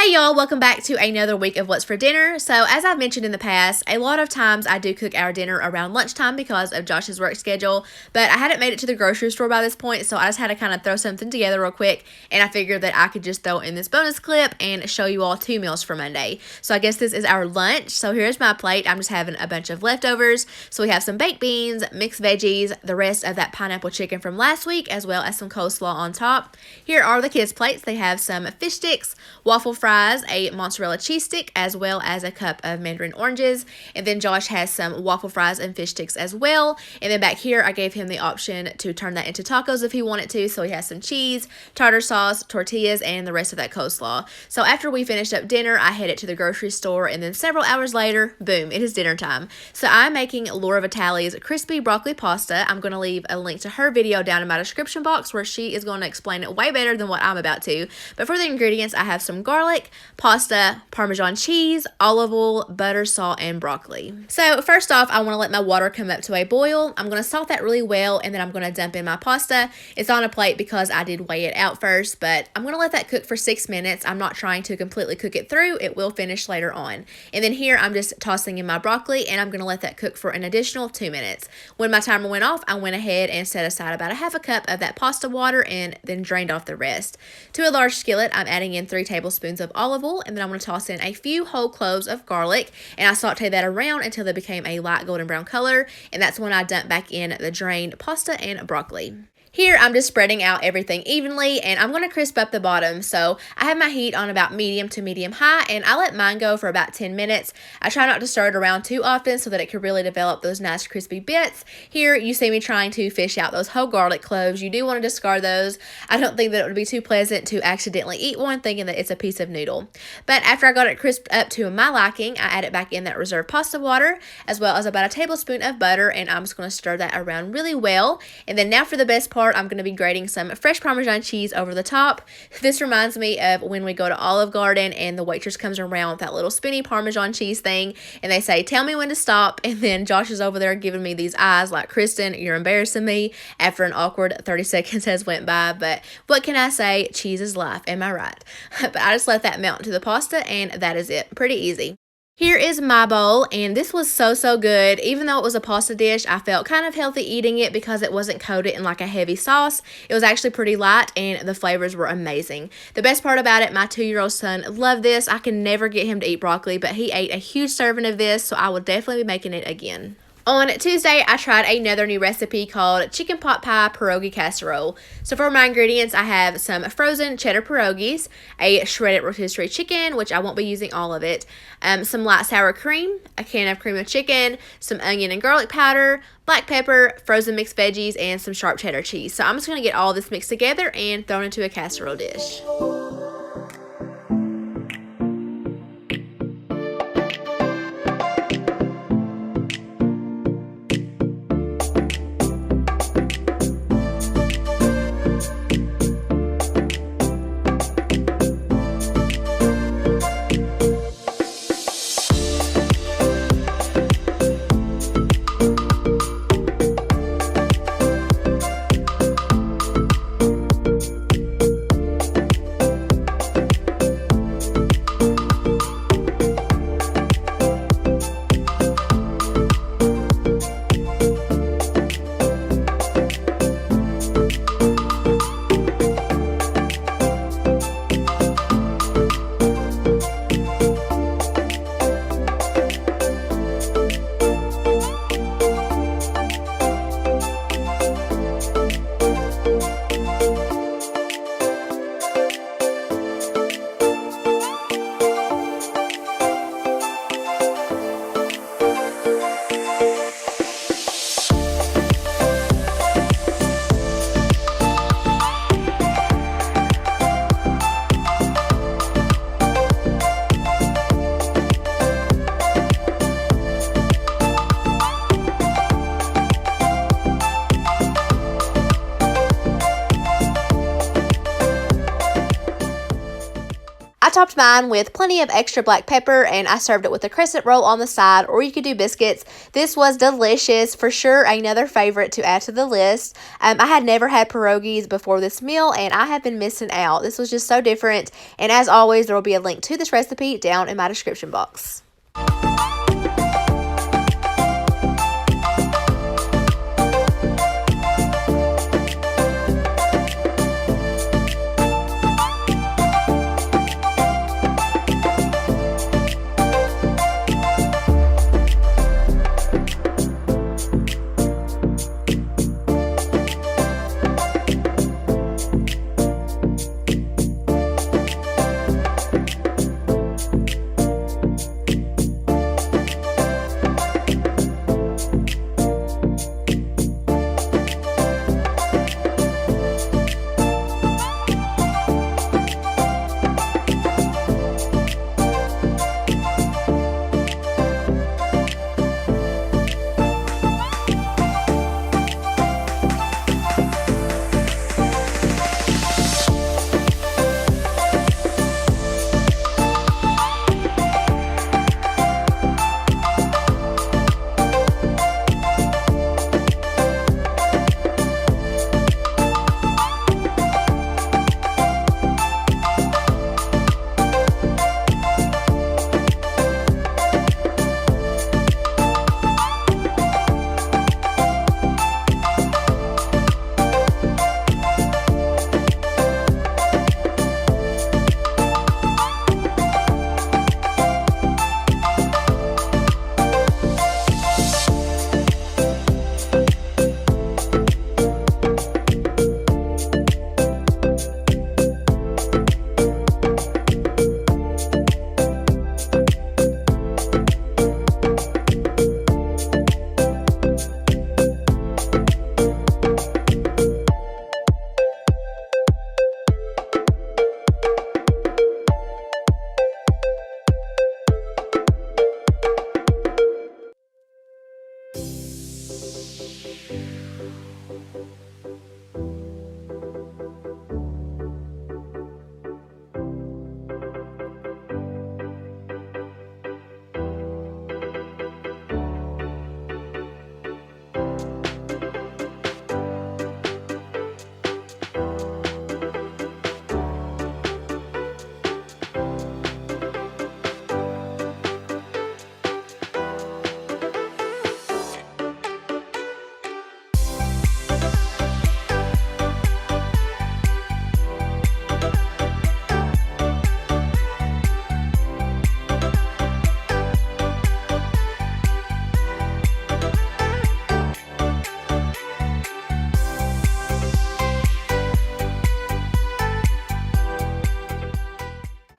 Hey y'all, welcome back to another week of What's for Dinner. So as I've mentioned in the past, a lot of times I do cook our dinner around lunchtime because of Josh's work schedule, but I hadn't made it to the grocery store by this point, so I just had to kind of throw something together real quick, and I figured that I could just throw in this bonus clip and show you all 2 meals for Monday. So I guess this is our lunch. So here's my plate. I'm just having a bunch of leftovers. So we have some baked beans, mixed veggies, the rest of that pineapple chicken from last week, as well as some coleslaw on top. Here are the kids' plates. They have some fish sticks, waffle fries, a mozzarella cheese stick, as well as a cup of mandarin oranges. And then Josh has some waffle fries and fish sticks as well. And then back here, I gave him the option to turn that into tacos if he wanted to. So he has some cheese, tartar sauce, tortillas, and the rest of that coleslaw. So after we finished up dinner, I headed to the grocery store, and then several hours later, boom, it is dinner time. So I'm making Laura Vitale's crispy broccoli pasta. I'm going to leave a link to her video down in my description box where she is going to explain it way better than what I'm about to. But for the ingredients, I have some garlic, pasta, Parmesan cheese, olive oil, butter, salt, and broccoli. So first off, I want to let my water come up to a boil. I'm going to salt that really well, and then I'm going to dump in my pasta. It's on a plate because I did weigh it out first, but I'm going to let that cook for 6 minutes. I'm not trying to completely cook it through. It will finish later on. And then here, I'm just tossing in my broccoli, and I'm going to let that cook for an additional 2 minutes. When my timer went off, I went ahead and set aside about a half a cup of that pasta water and then drained off the rest. To a large skillet, I'm adding in 3 tablespoons of olive oil, and then I'm going to toss in a few whole cloves of garlic, and I saute that around until they became a light golden brown color, and that's when I dump back in the drained pasta and broccoli. Here, I'm just spreading out everything evenly, and I'm going to crisp up the bottom. So I have my heat on about medium to medium high, and I let mine go for about 10 minutes. I try not to stir it around too often so that it can really develop those nice crispy bits. Here, you see me trying to fish out those whole garlic cloves. You do want to discard those. I don't think that it would be too pleasant to accidentally eat one thinking that it's a piece of noodle. But after I got it crisped up to my liking, I added back in that reserved pasta water, as well as about a tablespoon of butter, and I'm just going to stir that around really well. And then now for the best part, I'm going to be grating some fresh Parmesan cheese over the top. This reminds me of when we go to Olive Garden and the waitress comes around with that little spinny Parmesan cheese thing, and they say, "Tell me when to stop," and then Josh is over there giving me these eyes like, "Kristin, you're embarrassing me," after an awkward 30 seconds has went by. But what can I say? Cheese is life, am I right? But I just let that melt into the pasta, and that is it. Pretty easy. Here is my bowl, and this was so good. Even though it was a pasta dish, I felt kind of healthy eating it because it wasn't coated in like a heavy sauce. It was actually pretty light, and the flavors were amazing. The best part about it, my 2-year-old son loved this. I can never get him to eat broccoli, but he ate a huge serving of this, so I will definitely be making it again. On Tuesday, I tried another new recipe called chicken pot pie pierogi casserole. So for my ingredients, I have some frozen cheddar pierogies, a shredded rotisserie chicken, which I won't be using all of it, some light sour cream, a can of cream of chicken, some onion and garlic powder, black pepper, frozen mixed veggies, and some sharp cheddar cheese. So I'm just going to get all this mixed together and thrown into a casserole dish. topped mine with plenty of extra black pepper, and I served it with a crescent roll on the side, or you could do biscuits. This was delicious. For sure, another favorite to add to the list. I had never had pierogies before this meal, and I have been missing out. This was just so different, and as always, there will be a link to this recipe down in my description box.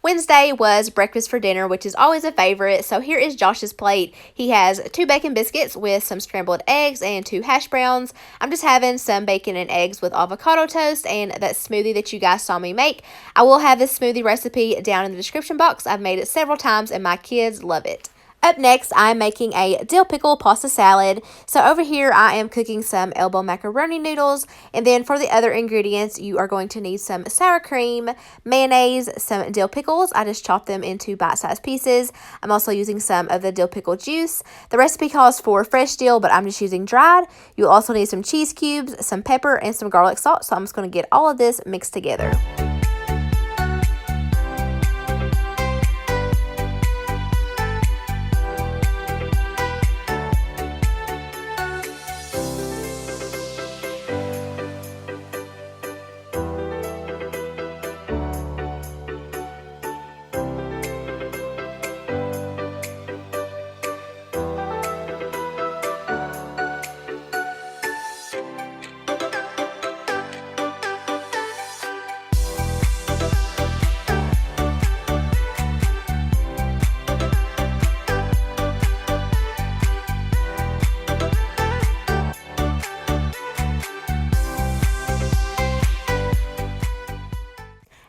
Wednesday was breakfast for dinner, which is always a favorite. So here is Josh's plate. He has 2 bacon biscuits with some scrambled eggs and 2 hash browns. I'm just having some bacon and eggs with avocado toast and that smoothie that you guys saw me make. I will have this smoothie recipe down in the description box. I've made it several times and my kids love it. Up next, I'm making a dill pickle pasta salad. So over here, I am cooking some elbow macaroni noodles. And then for the other ingredients, you are going to need some sour cream, mayonnaise, some dill pickles. I just chopped them into bite-sized pieces. I'm also using some of the dill pickle juice. The recipe calls for fresh dill, but I'm just using dried. You'll also need some cheese cubes, some pepper, and some garlic salt. So I'm just going to get all of this mixed together.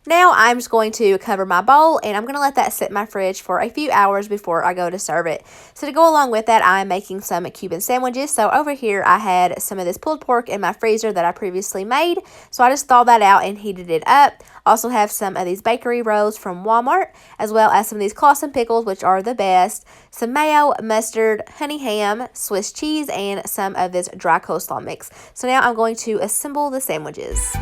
Now I'm just going to cover my bowl and I'm going to let that sit in my fridge for a few hours before I go to serve it. So to go along with that, I'm making some Cuban sandwiches. So over here I had some of this pulled pork in my freezer that I previously made. So I just thawed that out and heated it up. Also have some of these bakery rolls from Walmart, as well as some of these Clausen pickles, which are the best, some mayo, mustard, honey ham, Swiss cheese, and some of this dry coleslaw mix. So now I'm going to assemble the sandwiches.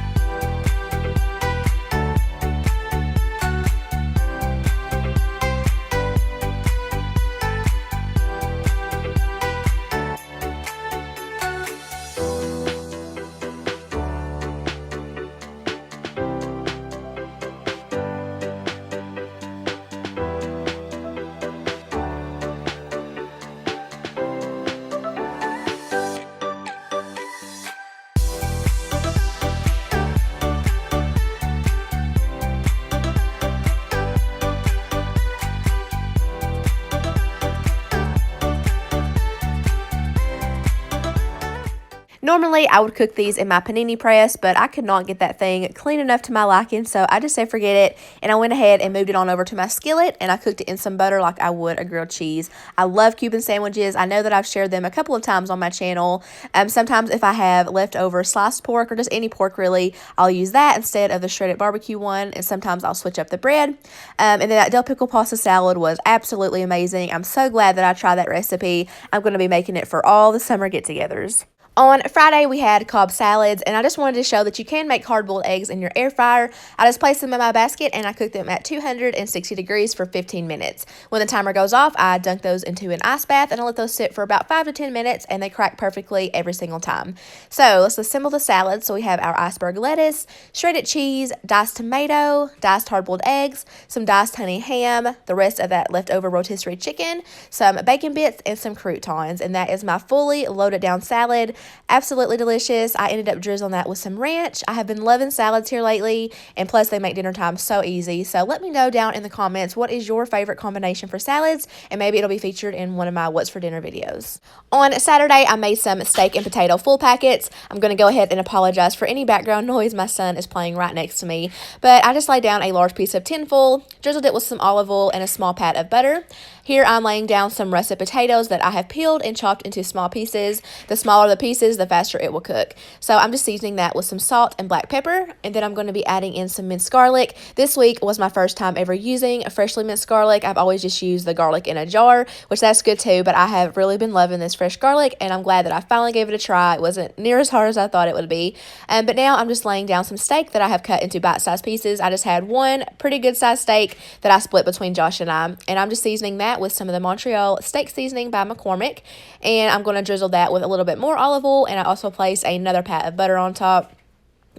Normally, I would cook these in my panini press, but I could not get that thing clean enough to my liking, so I just said forget it, and I went ahead and moved it on over to my skillet, and I cooked it in some butter like I would a grilled cheese. I love Cuban sandwiches. I know that I've shared them a couple of times on my channel. Sometimes if I have leftover sliced pork or just any pork really, I'll use that instead of the shredded barbecue one, and sometimes I'll switch up the bread. And then that dill pickle pasta salad was absolutely amazing. I'm so glad that I tried that recipe. I'm going to be making it for all the summer get-togethers. On Friday, we had Cobb salads, and I just wanted to show that you can make hard-boiled eggs in your air fryer. I just placed them in my basket, and I cooked them at 260 degrees for 15 minutes. When the timer goes off, I dunk those into an ice bath, and I let those sit for about 5 to 10 minutes, and they crack perfectly every single time. So let's assemble the salad. So we have our iceberg lettuce, shredded cheese, diced tomato, diced hard-boiled eggs, some diced honey ham, the rest of that leftover rotisserie chicken, some bacon bits, and some croutons, and that is my fully loaded down salad. Absolutely delicious. I ended up drizzling that with some ranch. I have been loving salads here lately, and plus they make dinner time so easy. So let me know down in the comments what is your favorite combination for salads, and maybe it'll be featured in one of my What's for Dinner videos. On Saturday, I made some steak and potato full packets. I'm going to go ahead and apologize for any background noise. My son is playing right next to me, but I just laid down a large piece of tinfoil, drizzled it with some olive oil and a small pat of butter. Here I'm laying down some russet potatoes that I have peeled and chopped into small pieces. The smaller the pieces, the faster it will cook. So I'm just seasoning that with some salt and black pepper, and then I'm going to be adding in some minced garlic. This week was my first time ever using a freshly minced garlic. I've always just used the garlic in a jar, which that's good too, but I have really been loving this fresh garlic, and I'm glad that I finally gave it a try. It wasn't near as hard as I thought it would be. But now I'm just laying down some steak that I have cut into bite-sized pieces. I just had one pretty good sized steak that I split between Josh and I'm just seasoning that with some of the Montreal steak seasoning by McCormick, and I'm going to drizzle that with a little bit more olive oil, and I also place another pat of butter on top.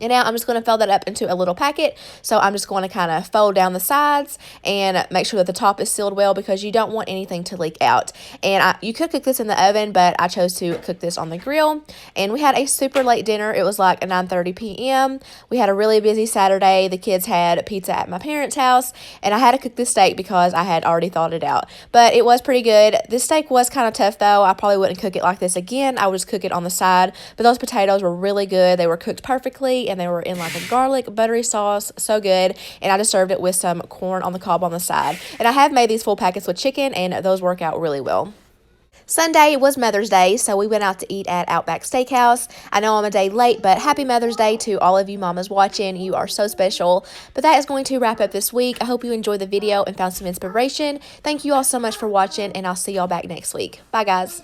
And now I'm just going to fold that up into a little packet. So I'm just going to kind of fold down the sides and make sure that the top is sealed well, because you don't want anything to leak out. And you could cook this in the oven, but I chose to cook this on the grill. And we had a super late dinner. It was like 9:30 p.m. We had a really busy Saturday. The kids had pizza at my parents' house, and I had to cook this steak because I had already thawed it out. But it was pretty good. This steak was kind of tough though. I probably wouldn't cook it like this again. I would just cook it on the side. But those potatoes were really good. They were cooked perfectly, and they were in like a garlic buttery sauce, so good. And I just served it with some corn on the cob on the side. And I have made these full packets with chicken, and those work out really well. Sunday was Mother's Day, so we went out to eat at Outback Steakhouse. I know I'm a day late, but happy Mother's Day to all of you mamas watching. You are so special. But that is going to wrap up this week. I hope you enjoyed the video and found some inspiration. Thank you all so much for watching, and I'll see y'all back next week. Bye, guys.